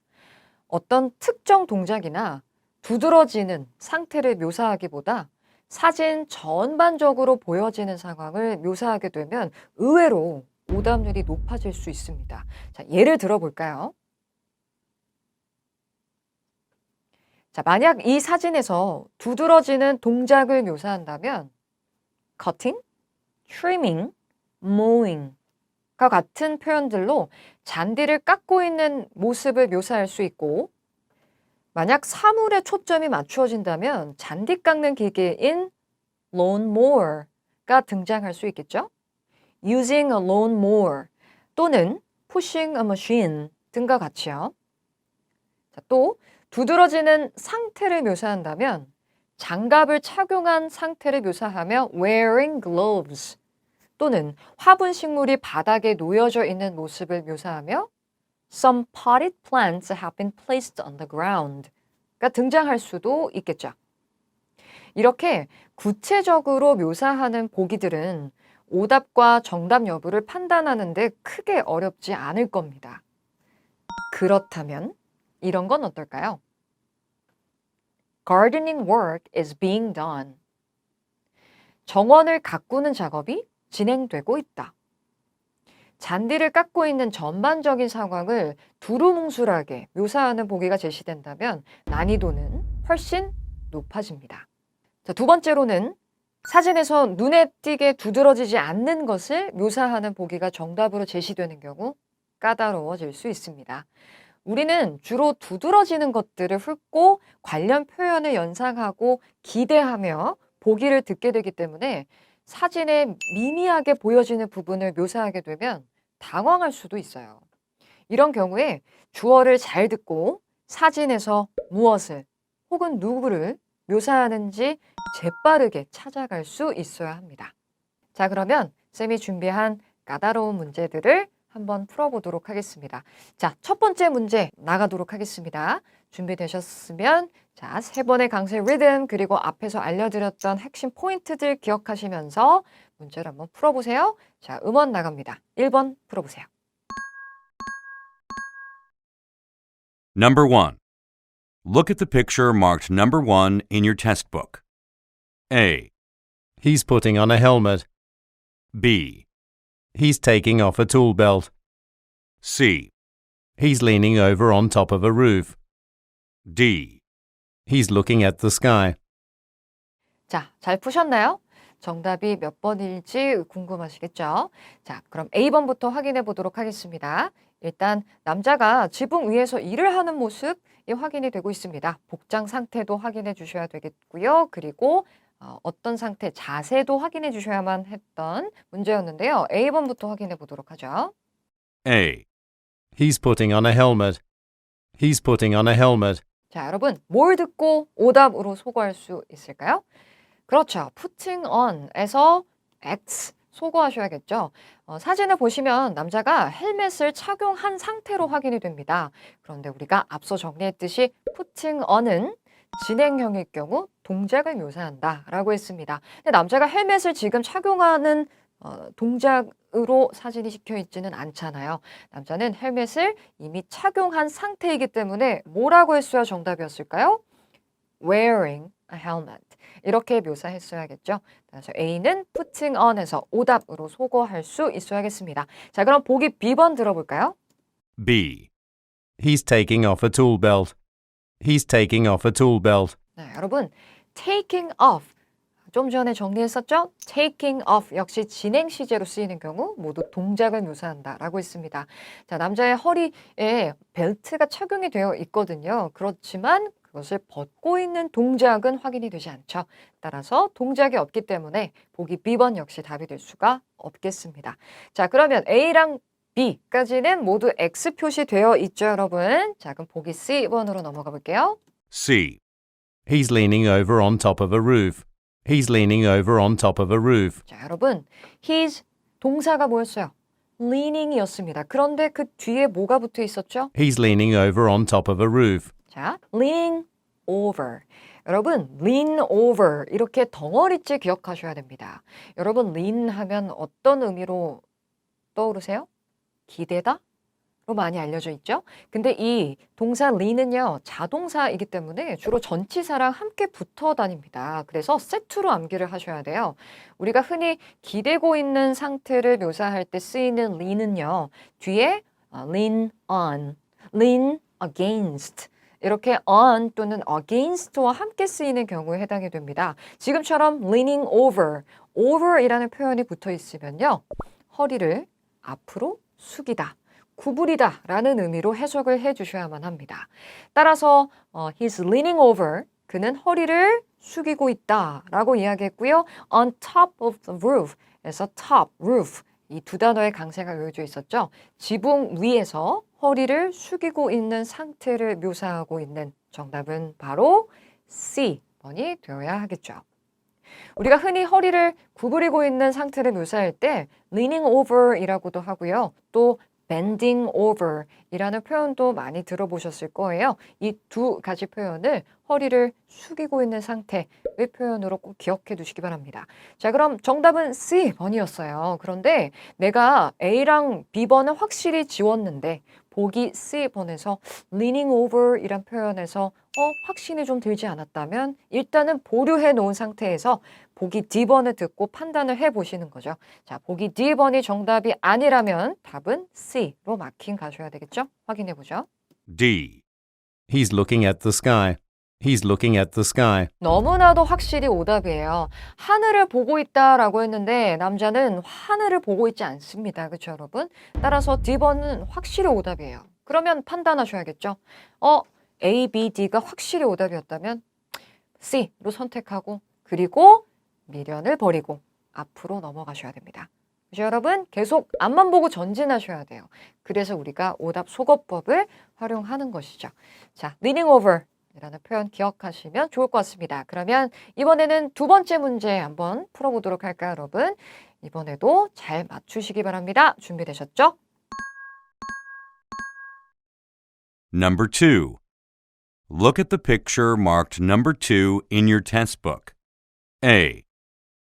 어떤 특정 동작이나 두드러지는 상태를 묘사하기보다 사진 전반적으로 보여지는 상황을 묘사하게 되면 의외로 오답률이 높아질 수 있습니다. 자, 예를 들어 볼까요? 자, 만약 이 사진에서 두드러지는 동작을 묘사한다면 cutting, trimming, mowing과 같은 표현들로 잔디를 깎고 있는 모습을 묘사할 수 있고 만약 사물에 초점이 맞추어진다면 잔디 깎는 기계인 lawnmower가 등장할 수 있겠죠? using a lawnmower 또는 pushing a machine 등과 같이요. 자, 또 두드러지는 상태를 묘사한다면 장갑을 착용한 상태를 묘사하며 wearing gloves 또는 화분 식물이 바닥에 놓여져 있는 모습을 묘사하며 Some potted plants have been placed on the ground가 등장할 수도 있겠죠. 이렇게 구체적으로 묘사하는 보기들은 오답과 정답 여부를 판단하는 데 크게 어렵지 않을 겁니다. 그렇다면 이런 건 어떨까요? Gardening work is being done. 정원을 가꾸는 작업이 진행되고 있다. 잔디를 깎고 있는 전반적인 상황을 두루뭉술하게 묘사하는 보기가 제시된다면 난이도는 훨씬 높아집니다. 자, 두 번째로는 사진에서 눈에 띄게 두드러지지 않는 것을 묘사하는 보기가 정답으로 제시되는 경우 까다로워질 수 있습니다. 우리는 주로 두드러지는 것들을 훑고 관련 표현을 연상하고 기대하며 보기를 듣게 되기 때문에 사진에 미미하게 보여지는 부분을 묘사하게 되면 당황할 수도 있어요. 이런 경우에 주어를 잘 듣고 사진에서 무엇을 혹은 누구를 묘사하는지 재빠르게 찾아갈 수 있어야 합니다. 자, 그러면 쌤이 준비한 까다로운 문제들을 한번 풀어보도록 하겠습니다. 자, 첫 번째 문제 나가도록 하겠습니다. 준비되셨으면 자, 3번의 강세 리듬 그리고 앞에서 알려드렸던 핵심 포인트들 기억하시면서 문제를 한번 풀어보세요. 자, 음원 나갑니다. 1번 풀어보세요. Number 1. Look at the picture marked number 1 in your test book. A, He's putting on a helmet. B, He's taking off a tool belt. C, He's leaning over on top of a roof. D. He's looking at the sky. 자, 잘 푸셨나요? 정답이 몇 번일지 궁금하시겠죠? 자, 그럼 A번부터 확인해 보도록 하겠습니다. 일단 남자가 지붕 위에서 일을 하는 모습이 확인이 되고 있습니다. 복장 상태도 확인해 주셔야 되겠고요. 그리고 어떤 상태, 자세도 확인해 주셔야만 했던 문제였는데요. A번부터 확인해 보도록 하죠. A, He's putting on a helmet. He's putting on a helmet. 자, 여러분, 뭘 듣고 오답으로 소거할 수 있을까요? 그렇죠. putting on에서 X 소거하셔야겠죠. 사진을 보시면 남자가 헬멧을 착용한 상태로 확인이 됩니다. 그런데 우리가 앞서 정리했듯이 putting on은 진행형일 경우 동작을 묘사한다라고 했습니다. 근데 남자가 헬멧을 지금 착용하는 동작으로 사진이 찍혀 있지는 않잖아요. 남자는 헬멧을 이미 착용한 상태이기 때문에 뭐라고 했어야 정답이었을까요? wearing a helmet. 이렇게 묘사했어야겠죠. 그래서 A는 putting on에서 오답으로 소거할 수 있어야겠습니다. 자, 그럼 보기 B번 들어볼까요? B, He's taking off a tool belt. He's taking off a tool belt. 네, 여러분, taking off. 좀 전에 정리했었죠? taking off 역시 진행 시제로 쓰이는 경우 모두 동작을 묘사한다라고 했습니다. 자, 남자의 허리에 벨트가 착용이 되어 있거든요. 그렇지만 그것을 벗고 있는 동작은 확인이 되지 않죠. 따라서 동작이 없기 때문에 보기 B번 역시 답이 될 수가 없겠습니다. 자, 그러면 A랑 B까지는 모두 X 표시되어 있죠, 여러분. 자, 그럼 보기 C번으로 넘어가 볼게요. C, He's leaning over on top of a roof. He's leaning over on top of a roof. 자, 여러분, his 동사가 뭐였어요? leaning이었습니다. 그런데 그 뒤에 뭐가 붙어 있었죠? He's leaning over on top of a roof. 자, leaning over. 여러분, lean over 이렇게 덩어리째 기억하셔야 됩니다. 여러분, lean 하면 어떤 의미로 떠오르세요? 기대다? 로 많이 알려져 있죠. 근데 이 동사 lean은요, 자동사이기 때문에 주로 전치사랑 함께 붙어 다닙니다. 그래서 세트로 암기를 하셔야 돼요. 우리가 흔히 기대고 있는 상태를 묘사할 때 쓰이는 lean은요, 뒤에 lean on, lean against 이렇게 on 또는 against와 함께 쓰이는 경우에 해당이 됩니다. 지금처럼 leaning over, over이라는 표현이 붙어 있으면요, 허리를 앞으로 숙이다. 구부리다 라는 의미로 해석을 해 주셔야만 합니다. 따라서 he's leaning over, 그는 허리를 숙이고 있다 라고 이야기했고요. on top of the roof 에서 top, roof 이 두 단어의 강세가 요해져 있었죠. 지붕 위에서 허리를 숙이고 있는 상태를 묘사하고 있는 정답은 바로 C번이 되어야 하겠죠. 우리가 흔히 허리를 구부리고 있는 상태를 묘사할 때 leaning over이라고도 하고요. 또 bending over 이라는 표현도 많이 들어보셨을 거예요. 이 두 가지 표현을 허리를 숙이고 있는 상태의 표현으로 꼭 기억해 두시기 바랍니다. 자, 그럼 정답은 C번이었어요. 그런데 내가 A랑 B번은 확실히 지웠는데 보기 C번에서 leaning over 이란 표현에서 확신이 좀 들지 않았다면 일단은 보류해 놓은 상태에서 보기 D번을 듣고 판단을 해 보시는 거죠. 자, 보기 D번이 정답이 아니라면 답은 C로 마킹 가셔야 되겠죠? 확인해 보죠. D, He's looking at the sky. He's looking at the sky. 너무나도 확실히 오답이에요. 하늘을 보고 있다라고 했는데 남자는 하늘을 보고 있지 않습니다. 그렇죠, 여러분? 따라서 D번은 확실히 오답이에요. 그러면 판단하셔야겠죠? A, B, D가 확실히 오답이었다면 C로 선택하고 그리고 미련을 버리고 앞으로 넘어가셔야 됩니다. 그래서 여러분 계속 앞만 보고 전진하셔야 돼요. 그래서 우리가 오답 소거법을 활용하는 것이죠. 자, leaning over 이라는 표현 기억하시면 좋을 것 같습니다. 그러면 이번에는 두 번째 문제 한번 풀어보도록 할까요, 여러분? 이번에도 잘 맞추시기 바랍니다. 준비되셨죠? Number 2. Look at the picture marked number 2 in your test book. A,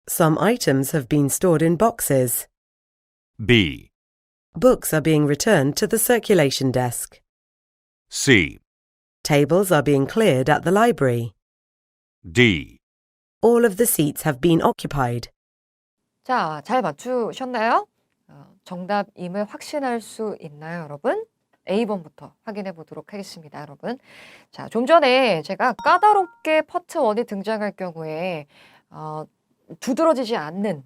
Some items have been stored in boxes. B, Books are being returned to the circulation desk. C, Tables are being cleared at the library. D. All of the seats have been occupied. 자, 잘 맞추셨나요? 정답임을 확신할 수 있나요, 여러분? A번부터 확인해 보도록 하겠습니다, 여러분. 자, 좀 전에 제가 까다롭게 파트 1이 등장할 경우에 두드러지지 않는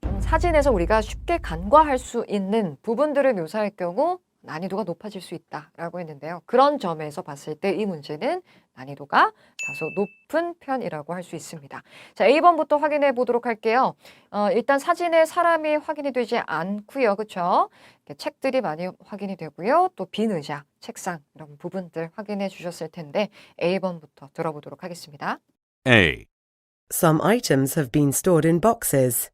좀 사진에서 우리가 쉽게 간과할 수 있는 부분들을 묘사할 경우 난이도가 높아질 수 있다라고 했는데요. 그런 점에서 봤을 때 이 문제는 난이도가 다소 높은 편이라고 할 수 있습니다. 자, A번부터 확인해 보도록 할게요. 일단 사진에 사람이 확인이 되지 않고요. 그렇죠? 책들이 많이 확인이 되고요. 또 빈 의자, 책상 이런 부분들 확인해 주셨을 텐데 A번부터 들어보도록 하겠습니다. A, Some items have been stored in boxes.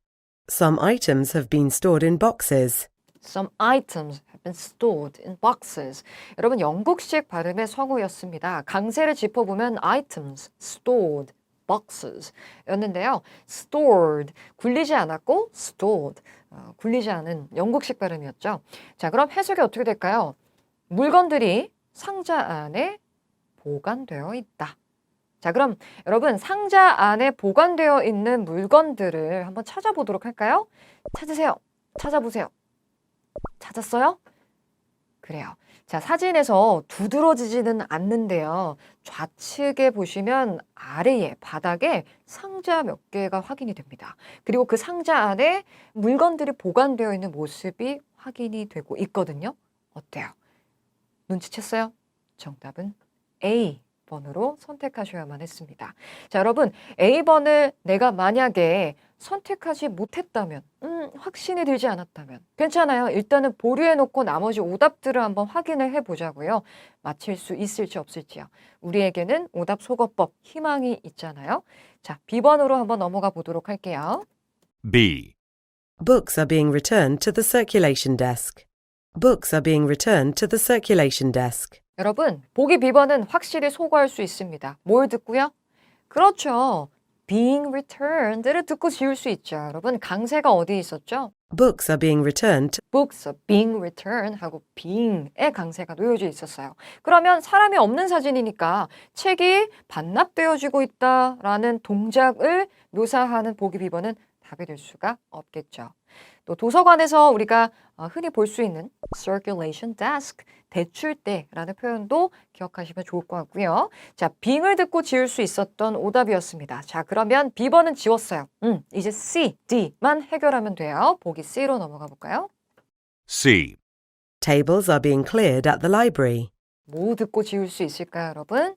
Some items have been stored in boxes. Some items have been stored in boxes. 여러분 영국식 발음의 성우였습니다. 강세를 짚어보면 items, stored, boxes 였는데요. stored, 굴리지 않았고 stored, 굴리지 않은 영국식 발음이었죠. 자, 그럼 해석이 어떻게 될까요? 물건들이 상자 안에 보관되어 있다. 자, 그럼 여러분 상자 안에 보관되어 있는 물건들을 한번 찾아보도록 할까요? 찾으세요. 찾아보세요. 찾았어요? 그래요. 자, 사진에서 두드러지지는 않는데요. 좌측에 보시면 아래에 바닥에 상자 몇 개가 확인이 됩니다. 그리고 그 상자 안에 물건들이 보관되어 있는 모습이 확인이 되고 있거든요. 어때요? 눈치챘어요? 정답은 A번으로 선택하셔야만 했습니다. 자, 여러분 A번을 내가 만약에 선택하지 못했다면, 확신이 들지 않았다면 괜찮아요. 일단은 보류해놓고 나머지 오답들을 한번 확인을 해보자고요. 맞힐 수 있을지 없을지요. 우리에게는 오답 속어법 희망이 있잖아요. 자, B번으로 한번 넘어가 보도록 할게요. B, Books are being returned to the circulation desk. Books are being returned to the circulation desk. 여러분, 보기 B번은 확실히 소거할 수 있습니다. 뭘 듣고요? 그렇죠. being returned를 듣고 지울 수 있죠. 여러분, 강세가 어디에 있었죠? Books are being returned. books are being returned 하고 being의 강세가 놓여져 있었어요. 그러면 사람이 없는 사진이니까 책이 반납되어지고 있다라는 동작을 묘사하는 보기 B번은 답이 될 수가 없겠죠. 또 도서관에서 우리가 흔히 볼 수 있는 circulation desk, 대출대라는 표현도 기억하시면 좋을 것 같고요. 자, being을 듣고 지을 수 있었던 오답이었습니다. 자, 그러면 B번은 지웠어요. 이제 C, D만 해결하면 돼요. 보기 C로 넘어가 볼까요? C, Tables are being cleared at the library. 뭐 듣고 지울 수 있을까요, 여러분?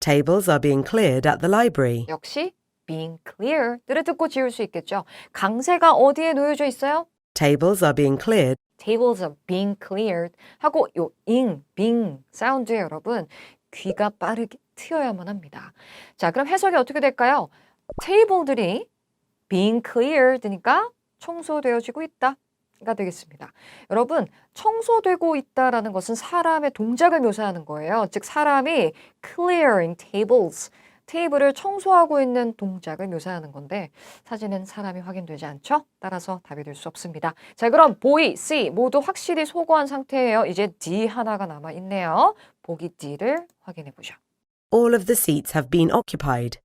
Tables are being cleared at the library. 역시 being clear를 듣고 지울 수 있겠죠. 강세가 어디에 놓여져 있어요? Tables are being cleared. Tables are being cleared 하고 요 ing, being 사운드에 여러분 귀가 빠르게 트여야만 합니다. 자, 그럼 해석이 어떻게 될까요? 테이블들이 being cleared니까 청소되어지고 있다가 되겠습니다. 여러분, 청소되고 있다라는 것은 사람의 동작을 묘사하는 거예요. 즉 사람이 clearing tables, 테이블을 청소하고 있는 동작을 묘사하는 건데 사진은 사람이 확인되지 않죠? 따라서 답이 될 수 없습니다. 자, 그럼 보이, C 모두 확실히 소거한 상태예요. 이제 D 하나가 남아있네요. 보기 D를 확인해 보죠. All of the seats have been occupied.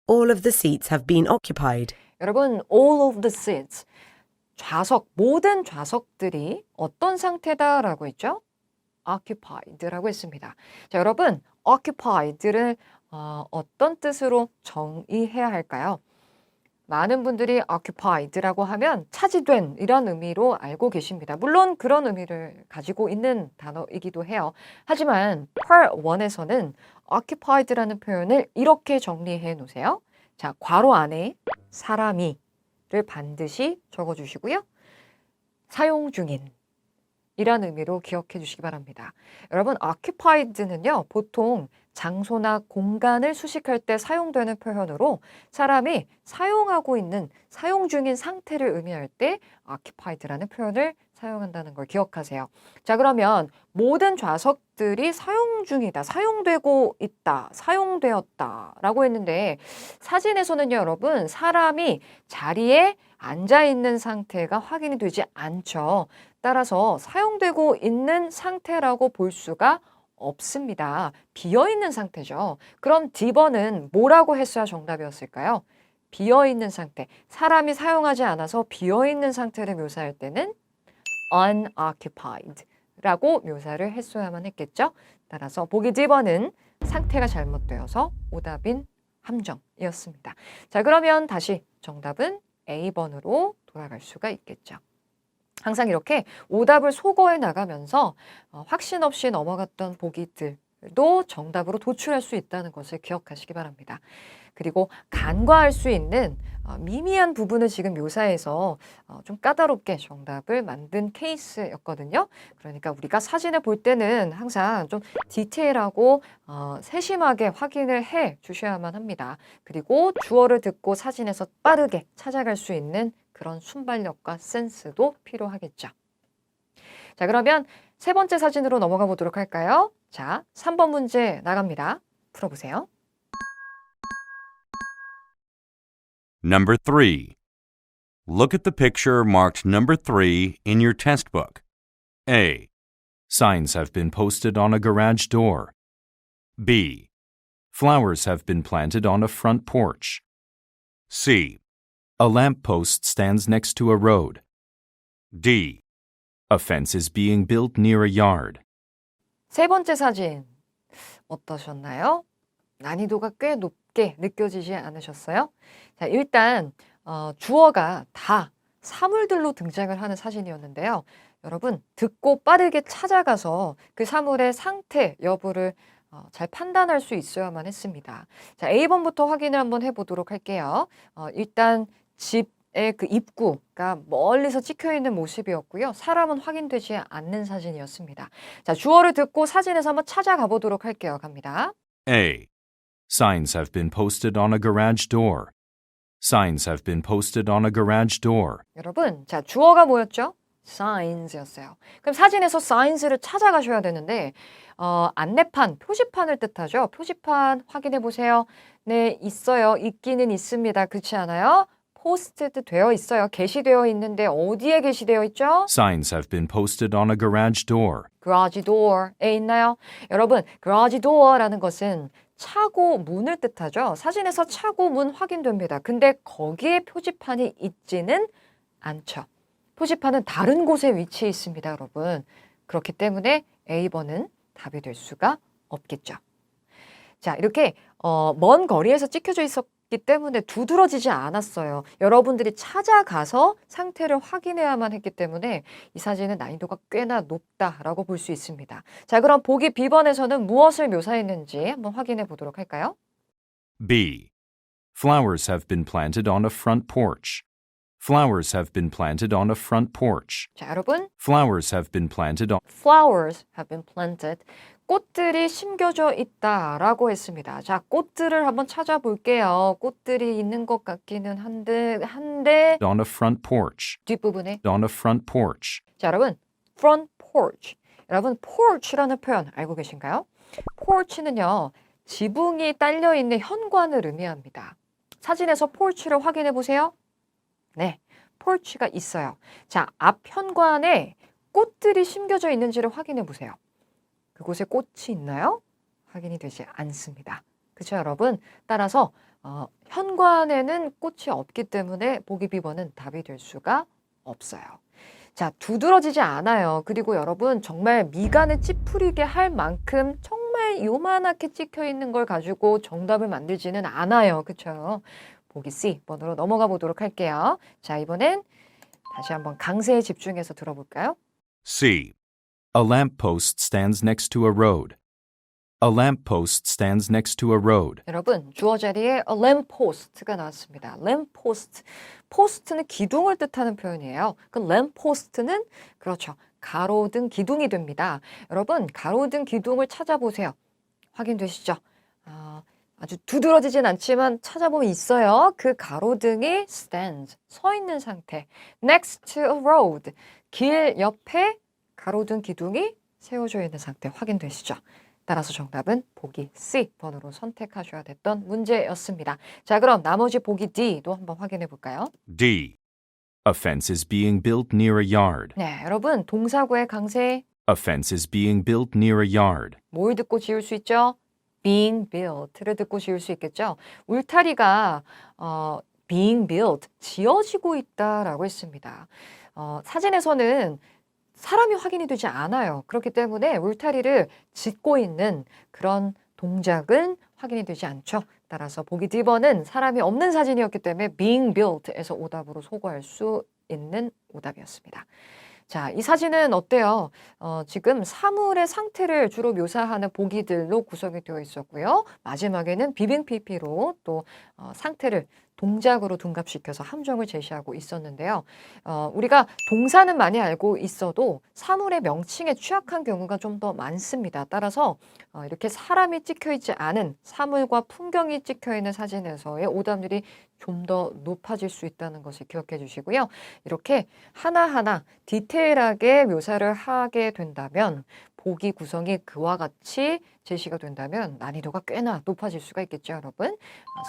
All of the seats have been occupied. 여러분, all of the seats, 좌석, 모든 좌석들이 어떤 상태다라고 했죠? occupied라고 했습니다. 자, 여러분, occupied를 어떤 뜻으로 정의해야 할까요? 많은 분들이 occupied라고 하면 차지된 이런 의미로 알고 계십니다. 물론 그런 의미를 가지고 있는 단어이기도 해요. 하지만 Part 1에서는 occupied라는 표현을 이렇게 정리해 놓으세요. 자, 괄호 안에 사람이를 반드시 적어주시고요. 사용 중인 이란 의미로 기억해 주시기 바랍니다. 여러분, occupied는요, 보통 장소나 공간을 수식할 때 사용되는 표현으로 사람이 사용하고 있는, 사용 중인 상태를 의미할 때 occupied라는 표현을 사용한다는 걸 기억하세요. 자, 그러면 모든 좌석들이 사용 중이다, 사용되고 있다, 사용되었다 라고 했는데 사진에서는요, 여러분, 사람이 자리에 앉아 있는 상태가 확인이 되지 않죠. 따라서 사용되고 있는 상태라고 볼 수가 없습니다. 비어있는 상태죠. 그럼 D번은 뭐라고 했어야 정답이었을까요? 비어있는 상태. 사람이 사용하지 않아서 비어있는 상태를 묘사할 때는 unoccupied 라고 묘사를 했어야만 했겠죠. 따라서 보기 D번은 상태가 잘못되어서 오답인 함정이었습니다. 자, 그러면 다시 정답은 A번으로 돌아갈 수가 있겠죠. 항상 이렇게 오답을 소거해 나가면서 확신 없이 넘어갔던 보기들도 정답으로 도출할 수 있다는 것을 기억하시기 바랍니다. 그리고 간과할 수 있는 미미한 부분을 지금 묘사해서 좀 까다롭게 정답을 만든 케이스였거든요. 그러니까 우리가 사진을 볼 때는 항상 좀 디테일하고 세심하게 확인을 해 주셔야만 합니다. 그리고 주어를 듣고 사진에서 빠르게 찾아갈 수 있는 그런 순발력과 센스도 필요하겠죠. 자, 그러면 세 번째 사진으로 넘어가 보도록 할까요? 자, 3번 문제 나갑니다. 풀어보세요. Number 3. Look at the picture marked number 3 in your test book. A. Signs have been posted on a garage door. B. Flowers have been planted on a front porch. C. A lamp post stands next to a road. D. A fence is being built near a yard. 세 번째 사진 어떠셨나요? 난이도가 꽤 높게 느껴지지 않으셨어요? 자, 일단 주어가 다 사물들로 등장을 하는 사진이었는데요. 여러분, 듣고 빠르게 찾아가서 그 사물의 상태 여부를 잘 판단할 수 있어야만 했습니다. 자, A번부터 확인을 한번 해보도록 할게요. 일단 집의 그 입구가 멀리서 찍혀 있는 모습이었고요. 사람은 확인되지 않는 사진이었습니다. 자, 주어를 듣고 사진에서 한번 찾아가 보도록 할게요. 갑니다. A. Signs have been posted on a garage door. Signs have been posted on a garage door. 여러분, 자, 주어가 뭐였죠? signs였어요. 그럼 사진에서 signs를 찾아가셔야 되는데 안내판, 표지판을 뜻하죠. 표지판 확인해 보세요. 네, 있어요. 있기는 있습니다. 그렇지 않아요? 포스트드 되어 있어요. 게시되어 있는데 어디에 게시되어 있죠? Signs have been posted on a garage door. garage door에 있나요? 여러분, garage door라는 것은 차고 문을 뜻하죠. 사진에서 차고 문 확인됩니다. 근데 거기에 표지판이 있지는 않죠. 표지판은 다른 곳에 위치해 있습니다, 여러분. 그렇기 때문에 A번은 답이 될 수가 없겠죠. 자, 이렇게 먼 거리에서 찍혀져 있었기 때문에 두드러지지 않았어요. 여러분들이 찾아가서 상태를 확인해야만 했기 때문에 이 사진은 난이도가 꽤나 높다라고 볼 수 있습니다. 자, 그럼 보기 B번에서는 무엇을 묘사했는지 한번 확인해 보도록 할까요? B. Flowers have been planted on a front porch. Flowers have been planted on a front porch. 자, 여러분, Flowers have been planted on. flowers have been planted. 꽃들이 심겨져 있다라고 했습니다. 자, 꽃들을 한번 찾아볼게요. 꽃들이 있는 것 같기는 한데 On a front porch. 뒷부분에. On a front porch. 자, 여러분, front porch. 여러분, porch라는 표현 알고 계신가요? porch는요, 지붕이 딸려 있는 현관을 의미합니다. 사진에서 porch를 확인해 보세요. 네, porch가 있어요. 자, 앞 현관에 꽃들이 심겨져 있는지를 확인해 보세요. 그곳에 꽃이 있나요? 확인이 되지 않습니다. 그렇죠, 여러분? 따라서 현관에는 꽃이 없기 때문에 보기 B번은 답이 될 수가 없어요. 자, 두드러지지 않아요. 그리고 여러분 정말 미간을 찌푸리게 할 만큼 정말 요만하게 찍혀 있는 걸 가지고 정답을 만들지는 않아요. 그렇죠? 보기 C번으로 넘어가 보도록 할게요. 자, 이번엔 다시 한번 강세에 집중해서 들어볼까요? C. A lamp post stands next to a road. A lamp post stands next to a road. 여러분, 주어 자리에 a lamp post가 나왔습니다. lamp post. post는 기둥을 뜻하는 표현이에요. 그 lamp post는 그렇죠. 가로등 기둥이 됩니다. 여러분, 가로등 기둥을 찾아보세요. 확인되시죠? 아주 두드러지진 않지만 찾아보면 있어요. 그 가로등이 stand, 서 있는 상태. Next to a road, 길 옆에 가로등 기둥이 세워져 있는 상태 확인되시죠? 따라서 정답은 보기 C 번으로 선택하셔야 됐던 문제였습니다. 자, 그럼 나머지 보기 D도 한번 확인해 볼까요? D. A fence is being built near a yard. 네, 여러분 동사구의 강세 A fence is being built near a yard. 뭘 듣고 지을 수 있죠? being built를 듣고 지을 수 있겠죠. 울타리가 being built, 지어지고 있다라고 했습니다. 사진에서는 사람이 확인이 되지 않아요. 그렇기 때문에 울타리를 짓고 있는 그런 동작은 확인이 되지 않죠. 따라서 보기 D번은 사람이 없는 사진이었기 때문에 being built에서 오답으로 소거할 수 있는 오답이었습니다. 자, 이 사진은 어때요? 지금 사물의 상태를 주로 묘사하는 보기들로 구성이 되어 있었고요. 마지막에는 비빙 PP로 또 상태를 동작으로 둔갑시켜서 함정을 제시하고 있었는데요. 우리가 동사는 많이 알고 있어도 사물의 명칭에 취약한 경우가 좀 더 많습니다. 따라서 이렇게 사람이 찍혀 있지 않은 사물과 풍경이 찍혀 있는 사진에서의 오답률이 좀 더 높아질 수 있다는 것을 기억해 주시고요. 이렇게 하나하나 디테일하게 묘사를 하게 된다면 보기 구성이 그와 같이 제시가 된다면 난이도가 꽤나 높아질 수가 있겠죠, 여러분.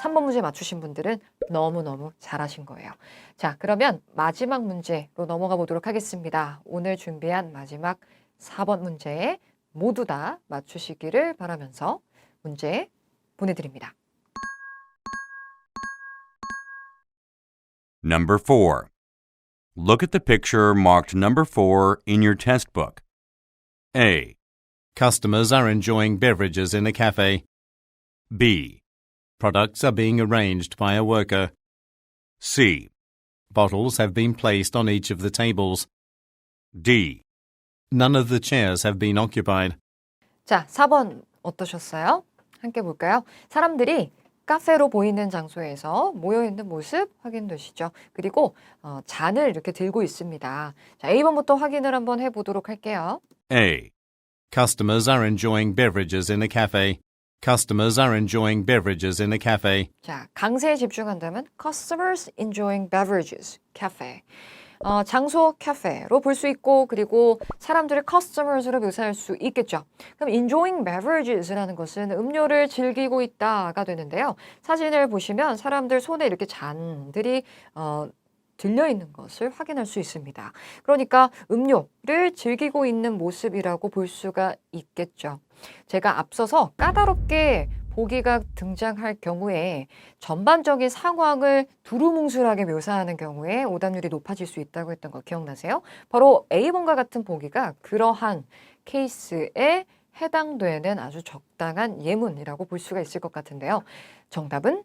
3번 문제 맞추신 분들은 너무너무 잘하신 거예요. 자, 그러면 마지막 문제로 넘어가 보도록 하겠습니다. 오늘 준비한 마지막 4번 문제 모두 다 맞추시기를 바라면서 문제 보내드립니다. Number 4. Look at the picture marked number 4 in your test book. A. Customers are enjoying beverages in a cafe. B. Products are being arranged by a worker. C. Bottles have been placed on each of the tables. D. None of the chairs have been occupied. 자, 4번 어떠셨어요? 함께 볼까요? 사람들이 카페로 보이는 장소에서 모여있는 모습 확인되시죠? 그리고 잔을 이렇게 들고 있습니다. 자, A번부터 확인을 한번 해보도록 할게요. A. Customers are enjoying beverages in a cafe. Customers are enjoying beverages in a cafe. 자, 강세에 집중한다면 customers enjoying beverages, cafe. 장소 카페로 볼 수 있고 그리고 사람들을 customers로 묘사할 수 있겠죠. 그럼 enjoying beverages라는 것은 음료를 즐기고 있다가 되는데요. 사진을 보시면 사람들 손에 이렇게 잔들이 들려있는 것을 확인할 수 있습니다. 그러니까 음료를 즐기고 있는 모습이라고 볼 수가 있겠죠. 제가 앞서서 까다롭게 보기가 등장할 경우에 전반적인 상황을 두루뭉술하게 묘사하는 경우에 오답률이 높아질 수 있다고 했던 거 기억나세요? 바로 A번과 같은 보기가 그러한 케이스에 해당되는 아주 적당한 예문이라고 볼 수가 있을 것 같은데요. 정답은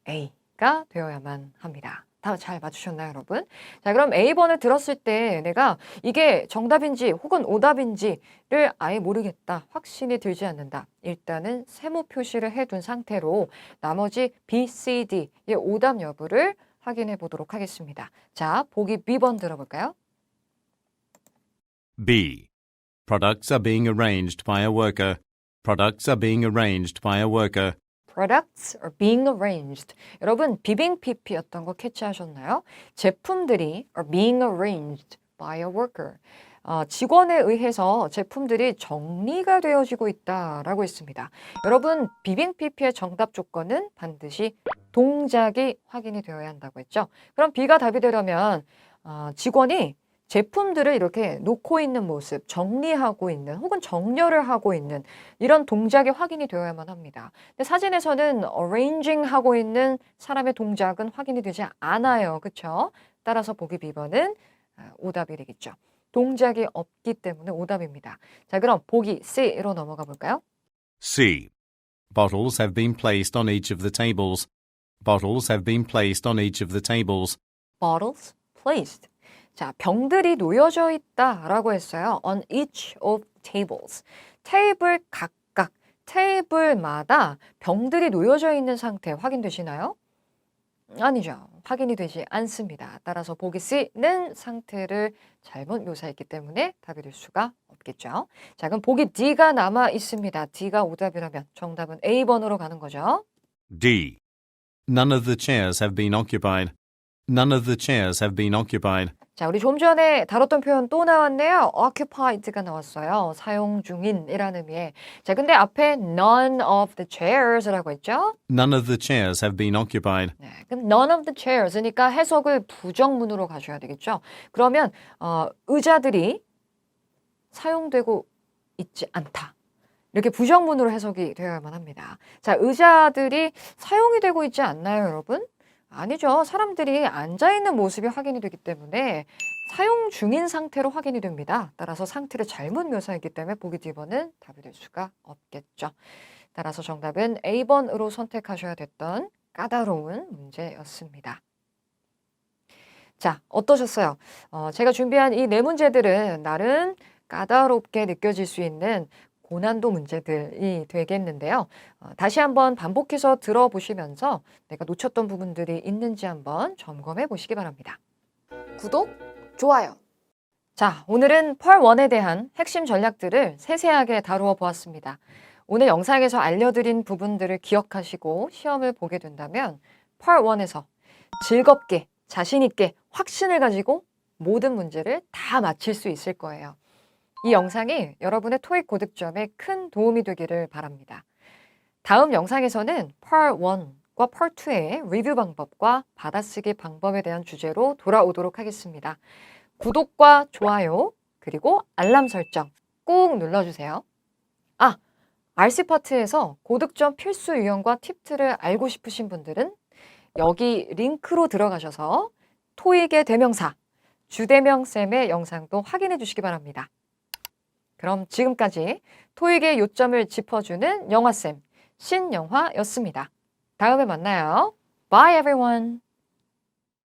A가 되어야만 합니다. 다 잘 맞추셨나요, 여러분? 자, 그럼 A번을 들었을 때 내가 이게 정답인지 혹은 오답인지를 아예 모르겠다, 확신이 들지 않는다. 일단은 세모 표시를 해둔 상태로 나머지 B, C, D의 오답 여부를 확인해 보도록 하겠습니다. 자, 보기 B번 들어볼까요? B. Products are being arranged by a worker. Products are being arranged by a worker. Products are being arranged. 여러분, 비빙 PP였던 거 캐치하셨나요? 제품들이 are being arranged by a worker. 직원에 의해서 제품들이 정리가 되어지고 있다라고 했습니다. 여러분, 비빙 PP의 정답 조건은 반드시 동작이 확인이 되어야 한다고 했죠. 그럼 B가 답이 되려면 직원이 제품들을 이렇게 놓고 있는 모습, 정리하고 있는 혹은 정렬을 하고 있는 이런 동작이 확인이 되어야만 합니다. 근데 사진에서는 arranging 하고 있는 사람의 동작은 확인이 되지 않아요. 그렇죠? 따라서 보기 B번은 오답이 되겠죠. 동작이 없기 때문에 오답입니다. 자, 그럼 보기 C로 넘어가 볼까요? C. Bottles have been placed on each of the tables. Bottles have been placed on each of the tables. Bottles placed. 자, 병들이 놓여져 있다라고 했어요. On each of tables. 테이블 각각, 테이블마다 병들이 놓여져 있는 상태 확인되시나요? 아니죠. 확인이 되지 않습니다. 따라서 보기 C는 상태를 잘못 묘사했기 때문에 답이 될 수가 없겠죠. 자, 그럼 보기 D가 남아 있습니다. D가 오답이라면 정답은 A번으로 가는 거죠. D. None of the chairs have been occupied. None of the chairs have been occupied. 자, 우리 좀 전에 다뤘던 표현 또 나왔네요. occupied가 나왔어요. 사용 중인이라는 의미에. 자, 근데 앞에 none of the chairs라고 했죠? None of the chairs have been occupied. 네, 그럼 none of the chairs니까 해석을 부정문으로 가셔야 되겠죠? 그러면 의자들이 사용되고 있지 않다. 이렇게 부정문으로 해석이 되어야만 합니다. 자, 의자들이 사용이 되고 있지 않나요, 여러분? 아니죠. 사람들이 앉아있는 모습이 확인이 되기 때문에 사용 중인 상태로 확인이 됩니다. 따라서 상태를 잘못 묘사했기 때문에 보기 D번은 답이 될 수가 없겠죠. 따라서 정답은 A번으로 선택하셔야 됐던 까다로운 문제였습니다. 자, 어떠셨어요? 제가 준비한 이 네 문제들은 나름 까다롭게 느껴질 수 있는 고난도 문제들이 되겠는데요. 다시 한번 반복해서 들어보시면서 내가 놓쳤던 부분들이 있는지 한번 점검해 보시기 바랍니다. 구독, 좋아요. 자, 오늘은 펄1에 대한 핵심 전략들을 세세하게 다루어 보았습니다. 오늘 영상에서 알려드린 부분들을 기억하시고 시험을 보게 된다면 펄1에서 즐겁게, 자신있게, 확신을 가지고 모든 문제를 다 맞힐 수 있을 거예요. 이 영상이 여러분의 토익 고득점에 큰 도움이 되기를 바랍니다. 다음 영상에서는 펄1과 펄2의 리뷰 방법과 받아쓰기 방법에 대한 주제로 돌아오도록 하겠습니다. 구독과 좋아요 그리고 알람 설정 꾹 눌러주세요. RC 파트에서 고득점 필수 유형과 팁들을 알고 싶으신 분들은 여기 링크로 들어가셔서 토익의 대명사 주대명쌤의 영상도 확인해 주시기 바랍니다. 그럼 지금까지 토익의 요점을 짚어주는 영화쌤 신영화였습니다. 다음에 만나요. Bye everyone.